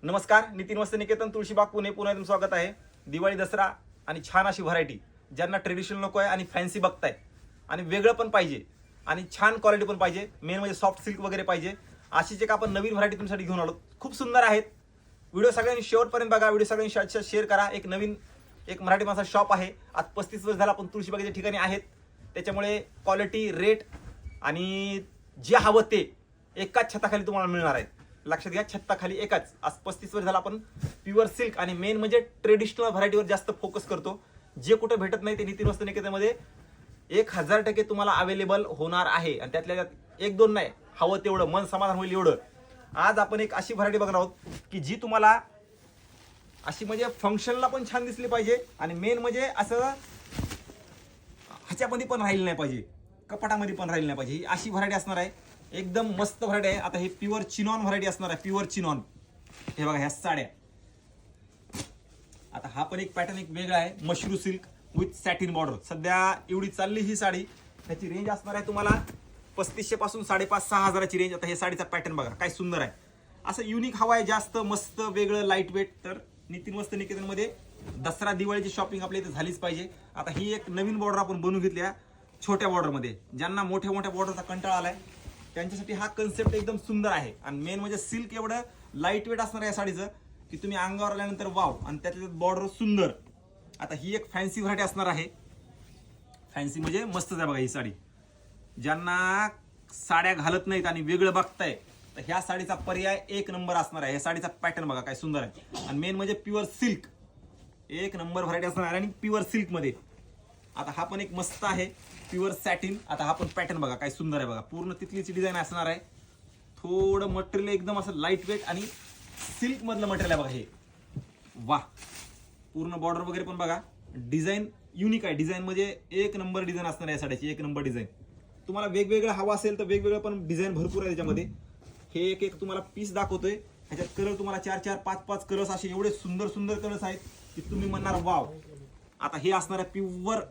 नमस्कार, नितीन वस्त्र निकेतन तुळशीबाग पुणे पुन्हा तुमचं स्वागत आहे। दिवाळी दसरा आणि छान अशी व्हरायटी, ज्यांना ट्रेडिशनल नको आहे आणि फॅन्सी बघताय आणि वेगळं पण पाहिजे आणि छान क्वालिटी पण पाहिजे, मेन म्हणजे सॉफ्ट सिल्क वगैरे पाहिजे, अशीच एक आपण नवीन व्हरायटी तुमच्यासाठी घेऊन आलो। खूप सुंदर आहेत। व्हिडिओ सगळ्यांनी शेवटपर्यंत बघा, व्हिडिओ सगळ्यांनी शेअर करा। एक नवीन मराठी माणसा शॉप आहे, आज 35 वर्ष झाला आपण तुळशीबागेच्या ठिकाणी आहेत, त्याच्यामुळे क्वालिटी रेट आणि जे हवं ते एकाच छताखाली तुम्हाला मिळणार आहे। लक्षात घ्या, छताखाली एकाच। आज 35 वर्ष झाला आपण प्युअर सिल्क आणि मेन म्हणजे ट्रेडिशनल व्हरायटीवर जास्त फोकस करतो। जे कुठे भेटत नाही ते नितीन वस्त्र निकेतनमध्ये 1000% तुम्हाला अवेलेबल होणार आहे आणि त्यातल्या त्यात एक दोन नाही, हवं तेवढं मन समाधान होईल एवढं। आज आपण एक अशी व्हरायटी बघणार आहोत की जी तुम्हाला अशी म्हणजे फंक्शनला पण छान दिसली पाहिजे आणि मेन म्हणजे असं ह्याच्यामध्ये पण राहिली नाही पाहिजे, कपाटामध्ये पण राहिली नाही पाहिजे। ही अशी व्हरायटी असणार आहे, एकदम मस्त व्हरायटी आहे। आता हे प्युअर चिनॉन व्हरायटी असणार आहे, प्युअर चिनॉन। हे बघा ह्या साड्या, आता हा पण एक पॅटर्न एक वेगळा आहे, mashru silk with satin border. सध्या एवढी चालली ही साडी, ह्याची रेंज असणार आहे तुम्हाला 3500 पासून 5,500-6 हजाराची रेंज। आता हे साडीचा पॅटर्न बघा काय सुंदर आहे, असं युनिक हवा आहे, जास्त मस्त वेगळं लाईट वेट। तर नितीन वस्त्र निकेतनमध्ये दसरा दिवाळीची शॉपिंग आपल्या इथे झालीच पाहिजे। आता ही एक नवीन बॉर्डर आपण बनवून घेतल्या छोट्या बॉर्डरमध्ये, ज्यांना मोठ्या मोठ्या बॉर्डरचा कंटाळा आलाय त्यांच्यासाठी हा कन्सेप्ट एकदम सुंदर आहे। आणि मेन म्हणजे सिल्क एवढं लाईट वेट असणार आहे या साडीचं की तुम्ही अंगावर आल्यानंतर वाव, आणि त्यातल्या बॉर्डर सुंदर। आता ही एक फॅन्सी व्हरायटी असणार आहे, फॅन्सी म्हणजे मस्तच आहे बघा ही साडी। ज्यांना साड्या घालत नाहीत आणि वेगळं बघताय तर ह्या साडीचा पर्याय एक नंबर असणार आहे। या साडीचा पॅटर्न बघा काय सुंदर आहे आणि मेन म्हणजे प्युअर सिल्क, एक नंबर व्हरायटी असणार आहे आणि प्युअर सिल्क मध्ये। आता हा पण एक मस्त आहे प्युअर सॅटिन। आता हा पण पॅटर्न बघा काय सुंदर आहे बघा, पूर्ण तिथलीची डिझाईन असणार आहे। थोडं मटेरियल एकदम असं लाईट वेट आणि सिल्क मधलं मटेरियल आहे बघा हे, वाह। पूर्ण बॉर्डर वगैरे पण बघा, डिझाईन युनिक आहे, डिझाईन म्हणजे एक नंबर डिझाईन असणार आहे या साडीची, एक नंबर डिझाईन। तुम्हाला वेगवेगळं हवा असेल तर वेगवेगळं पण डिझाईन भरपूर आहे त्याच्यामध्ये। हे एक तुम्हाला पीस दाखवतोय, ह्याच्यात कलर तुम्हाला 4-4, 5-5 कलर्स असे एवढे सुंदर सुंदर कलर्स आहेत की तुम्ही म्हणणार वाव। आता हे असणार आहे प्युअर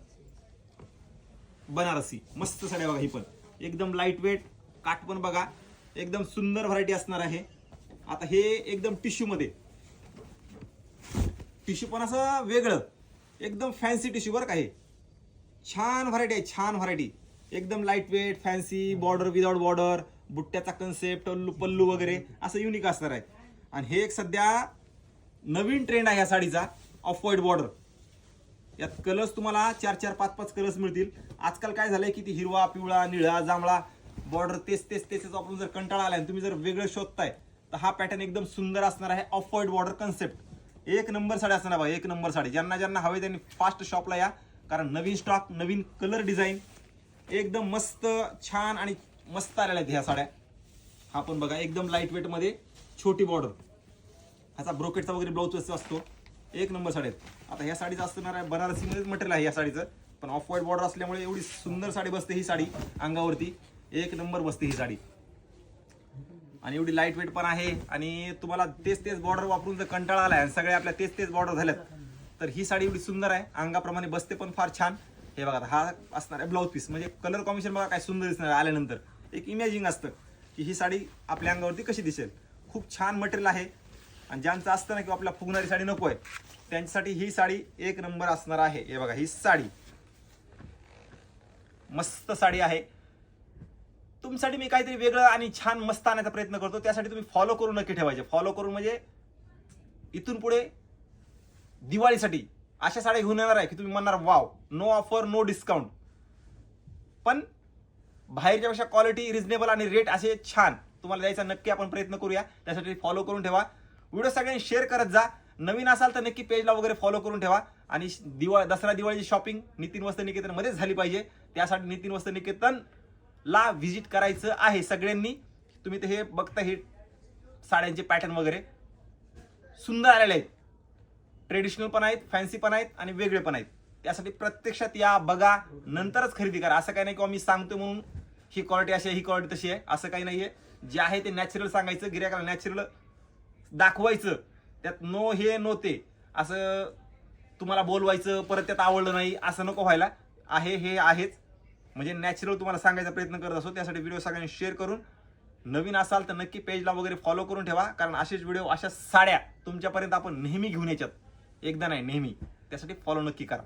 बनारसी, मस्त साडी बघा ही पण एकदम लाईट वेट, काठ पण बघा एकदम सुंदर व्हरायटी असणार आहे। आता हे एकदम टिश्यू मध्ये, टिश्यू पण असं वेगळं एकदम फॅन्सी टिश्यू बरं का, हे छान व्हरायटी आहे, छान व्हरायटी एकदम light weight fancy, border without border, बुट्ट्याचा कन्सेप्ट, पल्लू वगैरे असं युनिक असणार आहे। आणि हे एक सध्या नवीन ट्रेंड आहे या साडीचा, ऑफ व्हाईट बॉर्डर। यात कलर्स तुम्हाला 4-4, 5-5 कलर्स मिळतील। आजकाल काय झालंय की ती हिरवा, पिवळा, निळा, जांभळा बॉर्डर तेच वापरून जर कंटाळा आलाय, तुम्ही जर वेगळं शोधताय तर हा पॅटर्न एकदम सुंदर असणार आहे, ऑफ व्हाईट बॉर्डर कन्सेप्ट। एक नंबर साडी असणार बघा, एक नंबर साडी। ज्यांना हवे त्यांनी फास्ट शॉपला या, कारण नवीन स्टॉक, नवीन कलर डिझाईन एकदम मस्त छान आणि मस्त आलेल्या आहेत ह्या साड्या। हा पण बघा एकदम लाईट वेट मध्ये छोटी बॉर्डर, ह्याचा ब्रोकेटचा वगैरे ब्लाउज असतो, एक नंबर साडी आहेत। आता ह्या साडीचं असणार आहे बनारसी मध्येच मटेरियल आहे या साडीचं, पण ऑफ व्हाईट बॉर्डर असल्यामुळे एवढी सुंदर साडी बसते ही साडी अंगावरती, एक नंबर बसते ही साडी। आणि एवढी लाईट वेट पण आहे आणि तुम्हाला तेच बॉर्डर वापरून जर कंटाळा आलाय आणि सगळे आपल्या तेच बॉर्डर झाल्यात तर ही साडी एवढी सुंदर आहे, अंगाप्रमाणे बसते पण फार छान। हे बघा हा असणार आहे ब्लाउज पीस, म्हणजे कलर कॉम्बिनेशन बघा काय सुंदर दिसणार आल्यानंतर, एक इमॅजिंग असतं की ही साडी आपल्या अंगावरती कशी दिसेल। खूप छान मटेरियल आहे आणि ज्यांचं असतं ना की आपल्याला फुगणारी साडी नको आहे त्यांच्यासाठी ही साडी एक नंबर असणार आहे। हे बघा ही साडी मस्त साडी आहे तुमच्यासाठी। मी काहीतरी वेगळं आणि छान मस्त आणण्याचा प्रयत्न करतो, त्यासाठी तुम्ही फॉलो करून नक्की ठेवायचे। फॉलो करून म्हणजे इथून पुढे दिवाळीसाठी अशा साड्या घेऊन येणार आहे की तुम्ही म्हणणार wow, no offer no discount, पण बाहेरच्या पेक्षा क्वालिटी रिजनेबल आणि रेट असे छान तुम्हाला द्यायचा नक्की आपण प्रयत्न करूया। त्यासाठी फॉलो करून ठेवा, व्हिडिओ सगळ्यांनी शेअर करत जा। नवीन असाल तर नक्की पेजला वगैरे फॉलो करून ठेवा। आणि दसरा दिवाळीची शॉपिंग नितीन वस्त्र निकेतन मध्येच झाली पाहिजे, त्यासाठी नितीन वस्त्र निकेतन ला व्हिजिट करायचं आहे सगळ्यांनी। तुम्ही ते हे बघता, हे साड्यांचे पॅटर्न वगैरे सुंदर आलेले आहेत, ट्रेडिशनल पण आहेत, फॅन्सी पण आहेत आणि वेगळे पण आहेत। त्यासाठी प्रत्यक्षात या, बघा, नंतरच खरेदी करा। असं काही नाही की मी सांगतो म्हणून ही क्वालिटी अशी आहे, ही क्वालिटी तशी आहे, असं काही नाहीये। जे आहे ते नॅचरल सांगायचं, गिऱ्हाईकाला नॅचरल दाखवायचं, त्यात नो हे नो ते असं तुम्हाला बोलवायचं, परत त्यात आवडलं नाही असं नको व्हायला। आहे हे आहेच, म्हणजे नॅचरल तुम्हाला सांगायचा प्रयत्न करत असो, त्यासाठी व्हिडिओ सगळ्यांनी शेअर करून नवीन असाल तर नक्की पेजला वगैरे फॉलो करून ठेवा, कारण असेच व्हिडिओ, अशा साड्या तुमच्यापर्यंत आपण नेहमी घेऊन याच्यात, एकदा नाही नेहमी. त्यासाठी फॉलो नक्की करा.